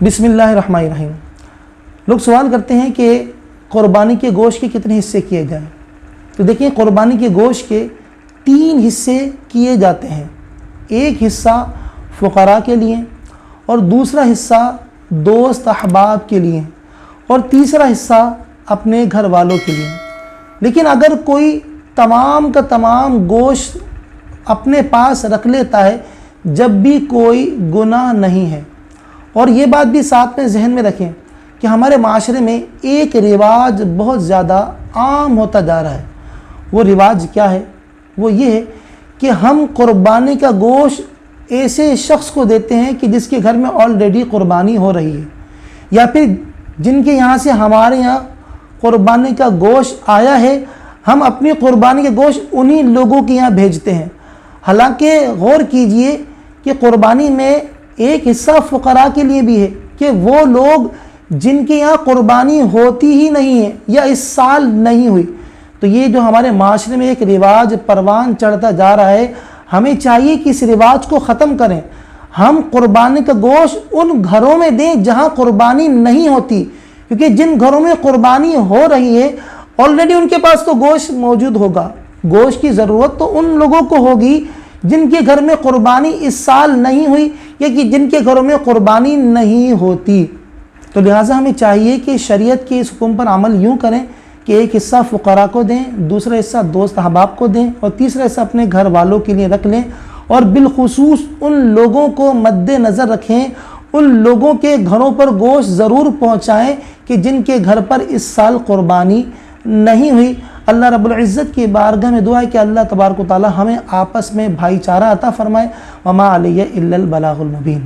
بسم اللہ الرحمن الرحیم۔ لوگ سوال کرتے ہیں کہ قربانی کے گوشت کے کتنے حصے کیے جائیں؟ تو دیکھیں، قربانی کے گوشت کے 3 حصے کیے جاتے ہیں۔ ایک حصہ فقراء کے لیے، اور دوسرا حصہ دوست احباب کے لیے، اور تیسرا حصہ اپنے گھر والوں کے لیے۔ لیکن اگر کوئی تمام کا تمام گوشت اپنے پاس رکھ لیتا ہے جب بھی کوئی گناہ نہیں ہے، اور یہ بات بھی ساتھ میں ذہن میں رکھیں کہ ہمارے معاشرے میں ایک رواج بہت زیادہ عام ہوتا جا رہا ہے۔ وہ رواج کیا ہے؟ وہ یہ ہے کہ ہم قربانی کا گوشت ایسے شخص کو دیتے ہیں کہ جس کے گھر میں آلریڈی قربانی ہو رہی ہے، یا پھر جن کے یہاں سے ہمارے یہاں قربانی کا گوشت آیا ہے، ہم اپنی قربانی کے گوشت انہی لوگوں کے یہاں بھیجتے ہیں۔ حالانکہ غور کیجئے کہ قربانی میں ایک حصہ فقراء کے لیے بھی ہے، کہ وہ لوگ جن کے یہاں قربانی ہوتی ہی نہیں ہے یا اس سال نہیں ہوئی۔ تو یہ جو ہمارے معاشرے میں ایک رواج پروان چڑھتا جا رہا ہے، ہمیں چاہیے کہ اس رواج کو ختم کریں۔ ہم قربانی کا گوشت ان گھروں میں دیں جہاں قربانی نہیں ہوتی، کیونکہ جن گھروں میں قربانی ہو رہی ہے آلریڈی ان کے پاس تو گوشت موجود ہوگا۔ گوشت کی ضرورت تو ان لوگوں کو ہوگی جن کے گھر میں قربانی اس سال نہیں ہوئی، یا کہ جن کے گھروں میں قربانی نہیں ہوتی۔ تو لہٰذا ہمیں چاہیے کہ شریعت کے اس حکم پر عمل یوں کریں کہ ایک حصہ فقراء کو دیں، دوسرا حصہ دوست احباب کو دیں، اور تیسرا حصہ اپنے گھر والوں کے لیے رکھ لیں، اور بالخصوص ان لوگوں کو مد نظر رکھیں، ان لوگوں کے گھروں پر گوشت ضرور پہنچائیں کہ جن کے گھر پر اس سال قربانی نہیں ہوئی۔ اللہ رب العزت کی بارگاہ میں دعا ہے کہ اللہ تبارک و تعالی ہمیں آپس میں بھائی چارہ عطا فرمائے۔ وما علیہ الا البلاغ المبین۔